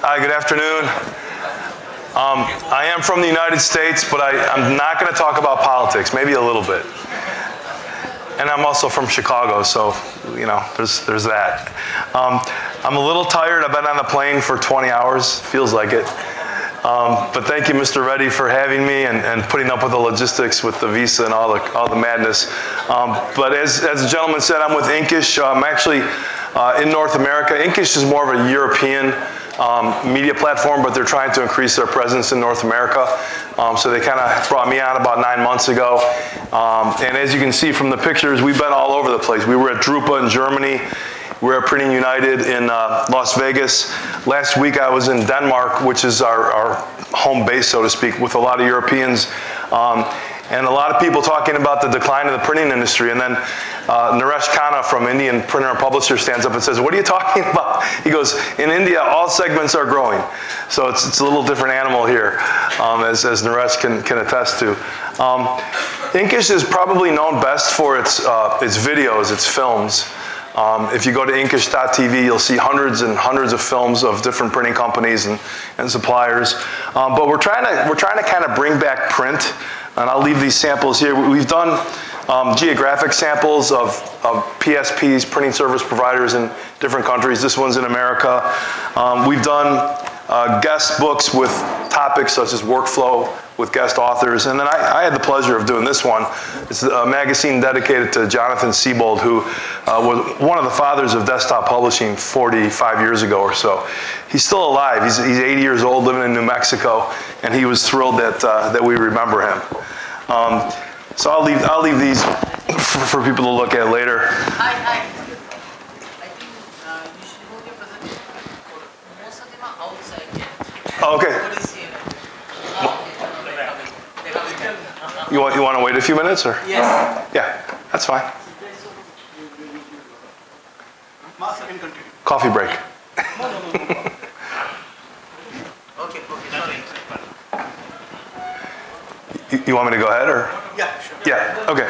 Hi, good afternoon. I am from the United States, but I'm not going to talk about politics, maybe a little bit. And I'm also from Chicago, so, you know, there's that. I'm a little tired. I've been on the plane for 20 hours, feels like it. But thank you, Mr. Reddy, for having me and putting up with the logistics with the visa and all the madness. But as the gentleman said, I'm with INKISH. I'm actually in North America. INKISH is more of a European media platform, but they're trying to increase their presence in North America. So they kind of brought me on about 9 months ago. And as you can see from the pictures, we've been all over the place. We were at Drupa in Germany. We're at Printing United in Las Vegas. Last week I was in Denmark, which is our home base, so to speak, with a lot of Europeans. And a lot of people talking about the decline of the printing industry. And then Naresh Khanna from Indian Printer and Publisher stands up and says, "What are you talking about?" He goes, "In India, all segments are growing." So it's a little different animal here, as Naresh can attest to. INKISH is probably known best for its videos, its films. If you go to inkish.tv, you'll see hundreds and hundreds of films of different printing companies and suppliers. But we're trying to kind of bring back print, and I'll leave these samples here. We've done geographic samples of PSPs, printing service providers in different countries. This one's in America. We've done guest books with topics such as workflow with guest authors. And then I had the pleasure of doing this one. It's a magazine dedicated to Jonathan Siebold, who was one of the fathers of desktop publishing 45 years ago or so. He's still alive. He's 80 years old, living in New Mexico, and he was thrilled that we remember him. So I'll leave these for people to look at later. Hi. I think you should hold your presentation for most of them are outside. Oh, okay. You want to wait a few minutes, or? Yes. Yeah, that's fine. Coffee break. Okay, sorry. You want me to go ahead, or? Yeah, sure. Yeah, okay.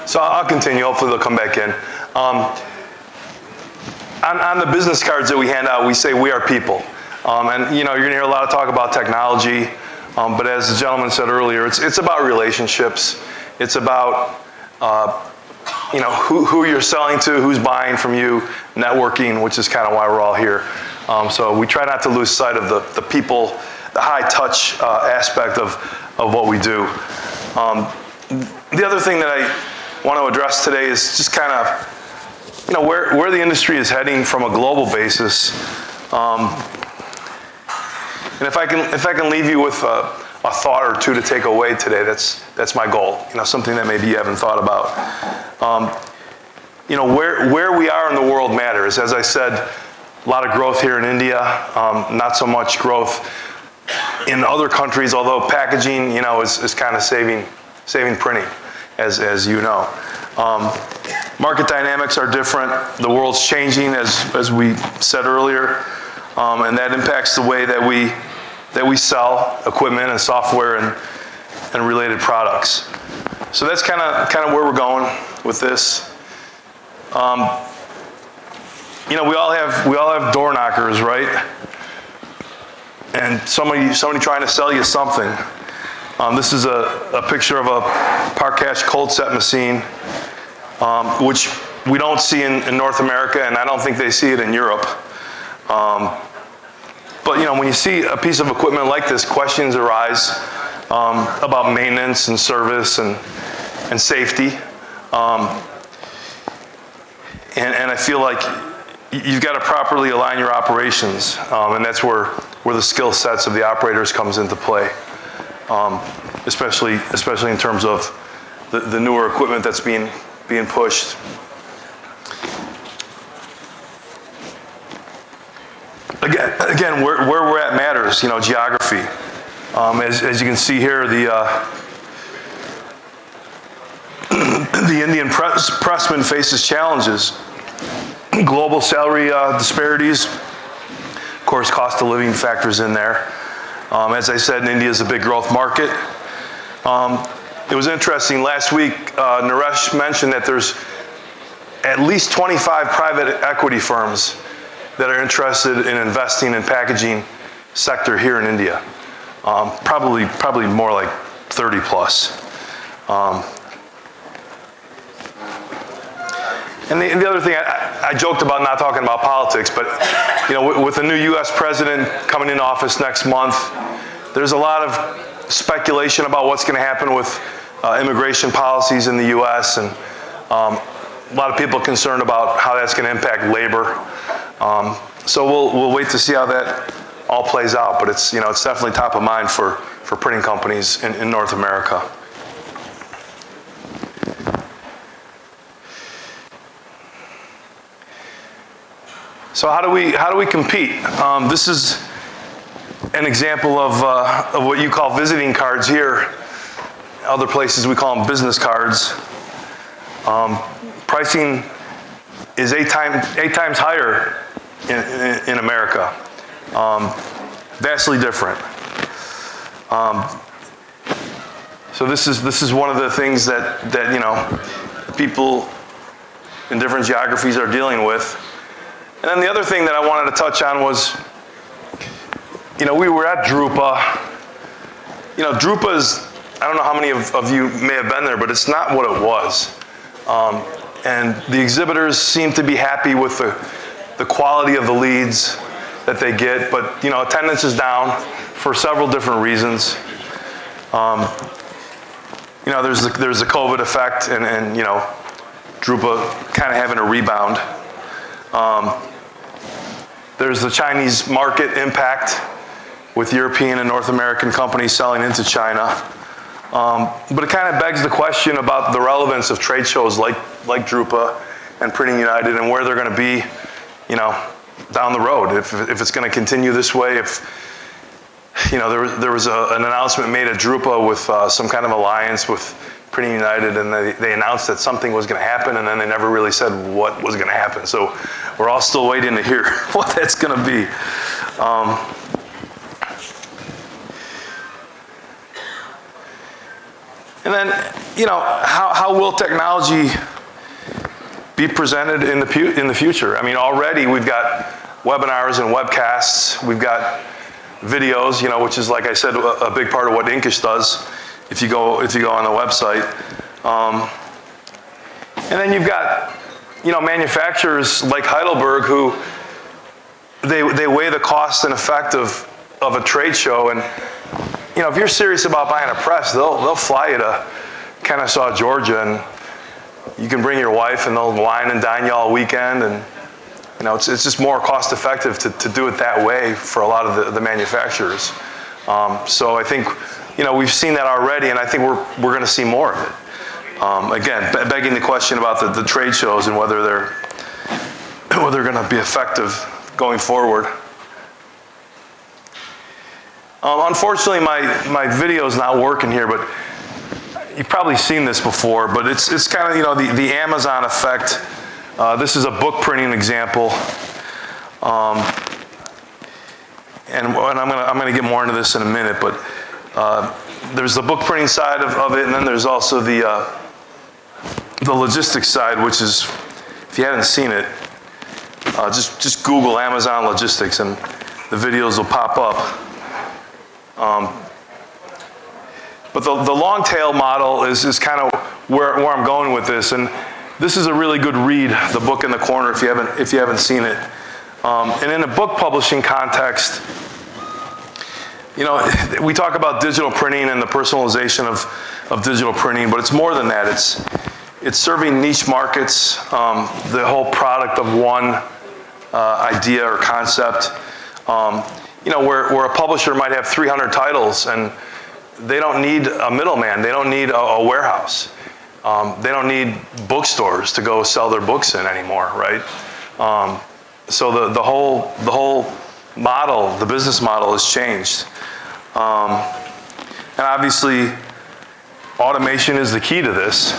So I'll continue. Hopefully they'll come back in. On the business cards that we hand out, we say we are people. And you know, you're going to hear a lot of talk about technology, but as the gentleman said earlier, it's about relationships. It's about you know, who you're selling to, who's buying from you, networking, which is kind of why we're all here. So we try not to lose sight of the people, the high touch aspect of what we do. The other thing that I want to address today is just kind of, you know, where the industry is heading from a global basis. And if I can leave you with a thought or two to take away today, that's my goal. You know, something that maybe you haven't thought about. You know, where we are in the world matters. As I said, a lot of growth here in India, not so much growth in other countries, although packaging, you know, is kind of saving printing, as you know. Market dynamics are different. The world's changing, as we said earlier, and that impacts the way that we sell equipment and software and related products. So that's kind of where we're going with this. You know, we all have door knockers, right? And somebody trying to sell you something. This is a picture of a Parkash cold set machine, which we don't see in North America, and I don't think they see it in Europe. But you know, when you see a piece of equipment like this, questions arise about maintenance and service and safety. And I feel like you've got to properly align your operations, and that's where the skill sets of the operators comes into play, especially in terms of the newer equipment that's being pushed. Again, where we're at matters. You know, geography. As you can see here, the Indian pressman faces challenges. Global salary disparities. Of course, cost of living factors in there. As I said, India is a big growth market. it was interesting, last week, Naresh mentioned that there's at least 25 private equity firms that are interested in investing in packaging sector here in India. Probably more like 30 plus. And the other thing, I joked about not talking about politics, but with the new U.S. president coming in office next month, there's a lot of speculation about what's going to happen with immigration policies in the U.S. and a lot of people concerned about how that's going to impact labor. So we'll wait to see how that all plays out, but it's it's definitely top of mind for printing companies in North America. So how do we compete? This is an example of what you call visiting cards here. Other places we call them business cards. Pricing is eight times higher in America. Vastly different. So this is one of the things that people in different geographies are dealing with. And then the other thing that I wanted to touch on was, we were at Drupa. Drupa is, I don't know how many of you may have been there, but it's not what it was. And the exhibitors seem to be happy with the quality of the leads that they get, but attendance is down for several different reasons. There's the COVID effect, and Drupa kind of having a rebound. There's the Chinese market impact with European and North American companies selling into China. But it kind of begs the question about the relevance of trade shows like Drupa and Printing United and where they're going to be, down the road. If it's going to continue this way, there was an announcement made at Drupa with some kind of alliance with Printing United, and they announced that something was going to happen, and then they never really said what was going to happen. So we're all still waiting to hear what that's going to be. And then, how will technology be presented in the future? I mean, already we've got webinars and webcasts. We've got videos, which is, like I said, a big part of what INKISH does. If you go on the website, and then you've got manufacturers like Heidelberg who they weigh the cost and effect of a trade show, and if you're serious about buying a press, they'll fly you to Kennesaw, Georgia, and you can bring your wife, and they'll wine and dine you all weekend, and it's just more cost effective to do it that way for a lot of the manufacturers. So I think we've seen that already, and I think we're going to see more of it. Again, begging the question about the trade shows and whether they're going to be effective going forward. Unfortunately, my video is not working here, but you've probably seen this before. But it's kind of the Amazon effect. This is a book printing example, and I'm gonna get more into this in a minute. But there's the book printing side of it, and then there's also the logistics side, which is, if you haven't seen it, just Google Amazon logistics, and the videos will pop up. But the long tail model is kind of where I'm going with this, and this is a really good read, the book in the corner, if you haven't seen it. And in a book publishing context, we talk about digital printing and the personalization of digital printing, but it's more than that. It's serving niche markets, the whole product of one idea or concept. Where a publisher might have 300 titles, and they don't need a middleman. They don't need a warehouse. They don't need bookstores to go sell their books in anymore, right? So the whole model, the business model, has changed. And obviously, automation is the key to this.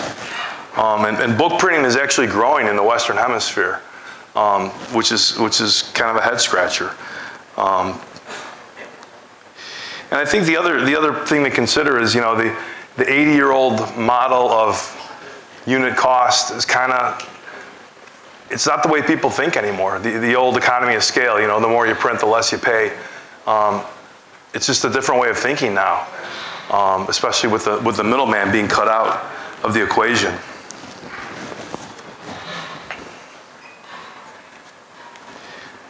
And book printing is actually growing in the Western Hemisphere, which is kind of a head scratcher. And I think the other thing to consider is, the 80-year-old model of unit cost is kind of, it's not the way people think anymore. The old economy of scale, you know, the more you print, the less you pay. It's just a different way of thinking now, especially with the middleman being cut out of the equation.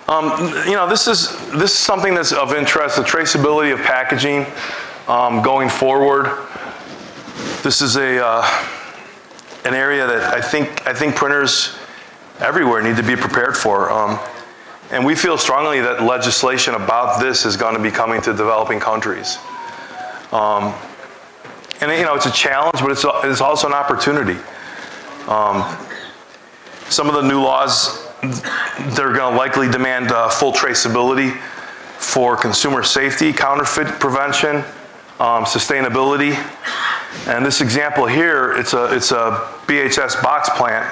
You know, this is something that's of interest, the traceability of packaging going forward. This is an area that I think printers everywhere need to be prepared for. And we feel strongly that legislation about this is going to be coming to developing countries. And you know, it's a challenge, but it's also an opportunity. Some of the new laws, they're going to likely demand full traceability for consumer safety, counterfeit prevention, sustainability. And this example here, it's a BHS box plant,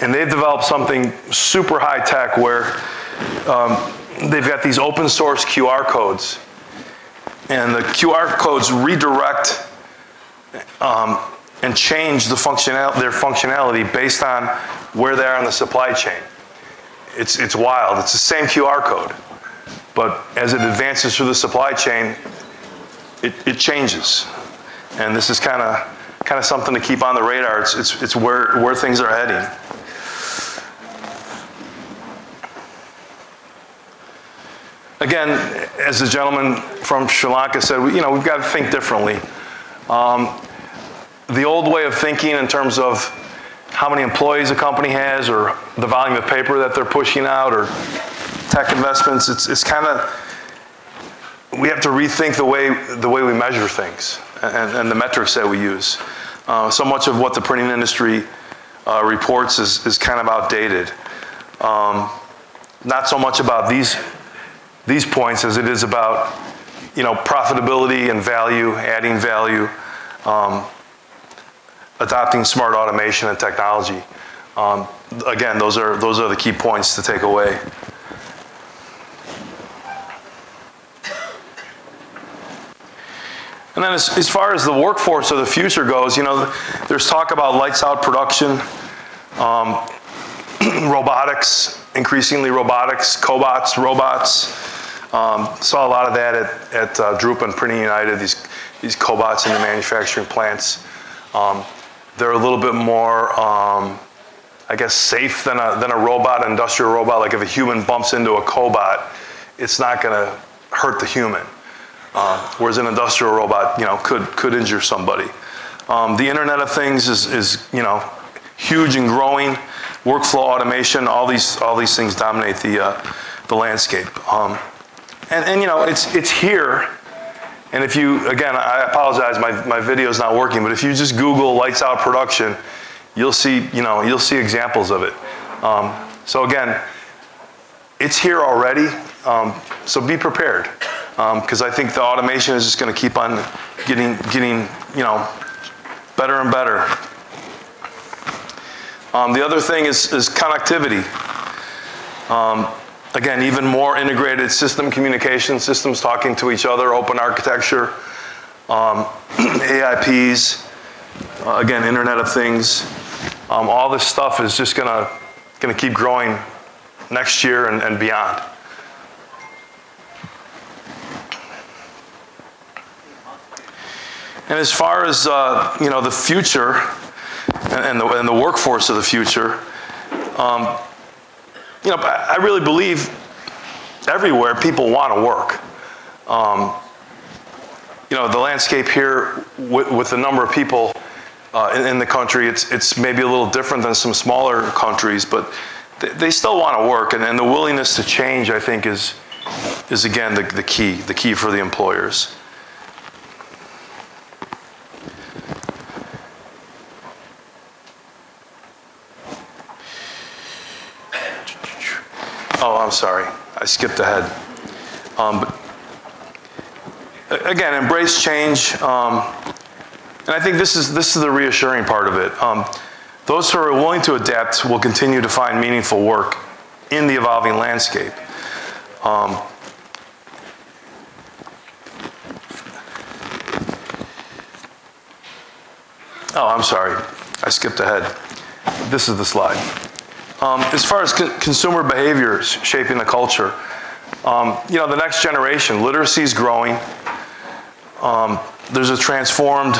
and they've developed something super high tech where they've got these open source QR codes, and the QR codes redirect and change their functionality based on where they are in the supply chain. It's wild. It's the same QR code, but as it advances through the supply chain, it changes. And this is kind of something to keep on the radar. It's where things are heading. Again, as the gentleman from Sri Lanka said, you know, we've got to think differently. The old way of thinking in terms of how many employees a company has or the volume of paper that they're pushing out or tech investments, it's kind of, we have to rethink the way we measure things and the metrics that we use. So much of what the printing industry reports is kind of outdated. Not so much about these points as it is about, you know, profitability and value, adding value, adopting smart automation and technology. Again, those are the key points to take away. And then as far as the workforce of the future goes, you know, there's talk about lights out production, robotics, increasingly robotics, cobots, robots. Saw a lot of that at Drupa and Printing United, these cobots in the manufacturing plants. They're a little bit more, I guess, safe than a robot, an industrial robot. Like if a human bumps into a cobot, it's not going to hurt the human. Whereas an industrial robot, you know, could injure somebody. The Internet of Things is you know, huge and growing. Workflow automation, all these things dominate the landscape. And you know, it's here. And if you, again, I apologize, my video's not working, but if you just Google lights out production, you'll see examples of it. So again, it's here already. So be prepared, because I think the automation is just going to keep on getting you know, better and better. The other thing is connectivity. Again, even more integrated system communication, systems talking to each other, open architecture, AIPs, again, Internet of Things. All this stuff is just gonna keep growing next year and beyond. And as far as you know, the future and the workforce of the future, you know, I really believe everywhere people want to work. You know, the landscape here with the number of people in the country, it's maybe a little different than some smaller countries, but they still want to work, and the willingness to change, I think, is again the key for the employers. Oh, I'm sorry, I skipped ahead. But again, embrace change, and I think this is the reassuring part of it. Those who are willing to adapt will continue to find meaningful work in the evolving landscape. Oh, I'm sorry. I skipped ahead. This is the slide. As far as consumer behavior shaping the culture, you know, the next generation, literacy is growing. There's a transformed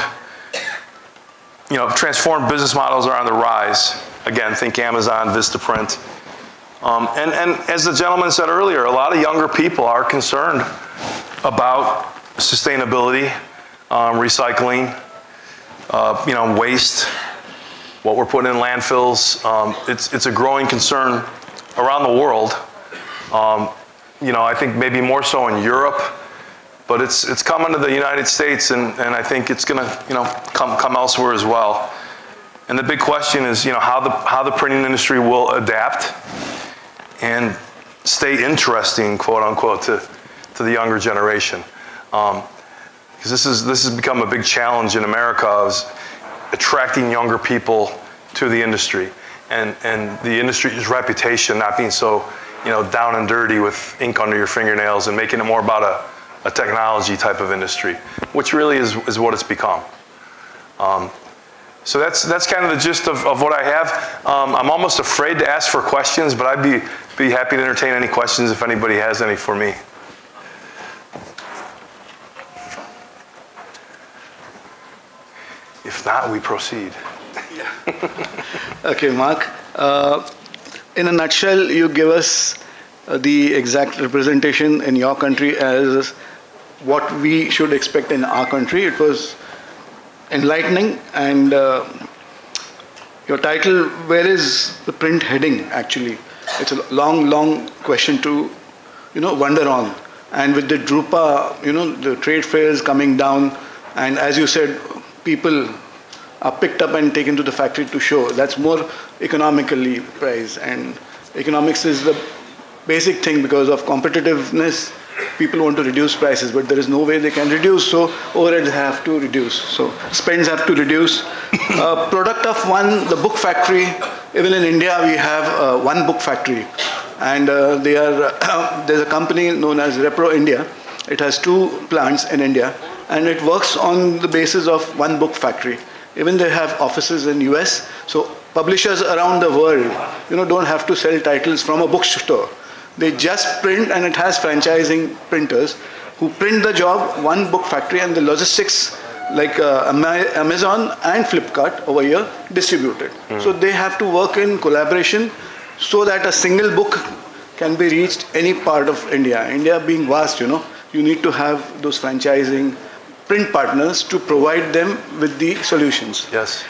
business models are on the rise. Again, think Amazon, Vistaprint. And as the gentleman said earlier, a lot of younger people are concerned about sustainability, recycling, you know, waste, what we're putting in landfills. It's a growing concern around the world. You know, I think maybe more so in Europe, but it's coming to the United States, and I think it's going to, you know, come elsewhere as well. And the big question is, you know, how the printing industry will adapt and stay interesting, quote unquote, to the younger generation. Because this has become a big challenge in America, is attracting younger people to the industry, and the industry's reputation not being so, you know, down and dirty with ink under your fingernails, and making it more about a technology type of industry, which really is what it's become. So that's kind of the gist of what I have. I'm almost afraid to ask for questions, but I'd be happy to entertain any questions if anybody has any for me. If not, we proceed. Okay, Mark. In a nutshell, you give us the exact representation in your country as what we should expect in our country. It was enlightening, and your title, where is the print heading, actually? It's a long, long question to, you know, wonder on. And with the Drupa, you know, the trade fairs coming down, and as you said, people are picked up and taken to the factory to show. That's more economically priced, and economics is the basic thing. Because of competitiveness, people want to reduce prices, but there is no way they can reduce, so overheads have to reduce. So spends have to reduce. Product of one, the book factory. Even in India, we have one book factory, and there's a company known as Repro India. It has 2 plants in India, and it works on the basis of one book factory. Even they have offices in US, so publishers around the world, you know, don't have to sell titles from a bookstore. They just print, and it has franchising printers who print the job, one book factory, and the logistics like Amazon and Flipkart over here distribute it. So they have to work in collaboration so that a single book can be reached any part of India. India being vast, you know, you need to have those franchising print partners to provide them with the solutions. Yes.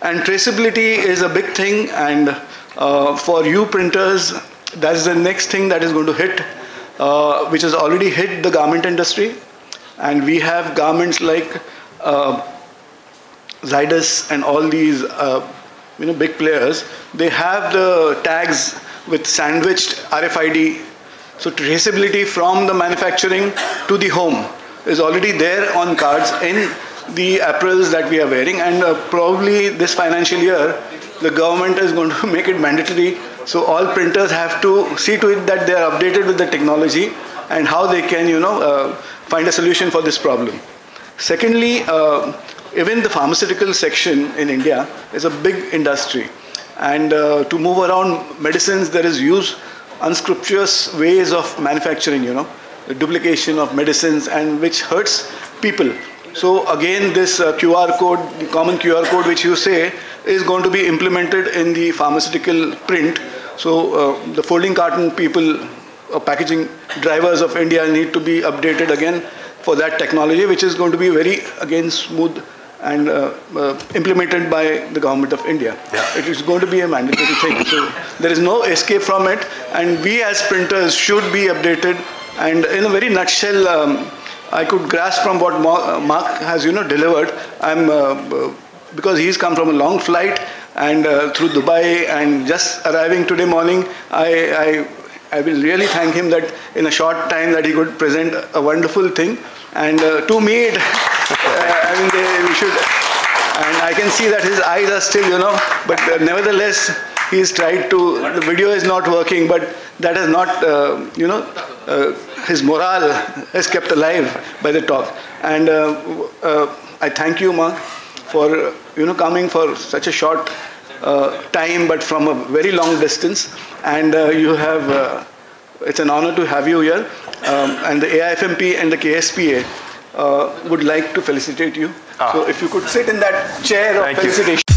And traceability is a big thing, and for you printers, that's the next thing that is going to hit, which has already hit the garment industry. And we have garments like Zydus and all these you know, big players. They have the tags with sandwiched RFID. So traceability from the manufacturing to the home is already there on cards in the apparels that we are wearing. And probably this financial year, the government is going to make it mandatory. So all printers have to see to it that they are updated with the technology and how they can, you know, find a solution for this problem. Secondly, even the pharmaceutical section in India is a big industry. And to move around medicines, there is unscrupulous ways of manufacturing, you know, the duplication of medicines, and which hurts people. So again, this QR code, the common QR code which you say, is going to be implemented in the pharmaceutical print. So the folding carton people, packaging drivers of India need to be updated again for that technology, which is going to be very, again, smooth and implemented by the government of India. Yeah. It is going to be a mandatory thing. So there is no escape from it, and we as printers should be updated. And in a very nutshell, I could grasp from what Mark has, you know, delivered. Because he's come from a long flight and through Dubai, and just arriving today morning, I will really thank him that in a short time that he could present a wonderful thing. And to me, I mean, we should, and I can see that his eyes are still, you know, but nevertheless, he's tried to, the video is not working, but that has not, you know, his morale is kept alive by the talk. And I thank you, Mark, for coming for such a short time, but from a very long distance. And you have, it's an honor to have you here. And the AIFMP and the KSPA would like to felicitate you. So if you could sit in that chair of felicitation.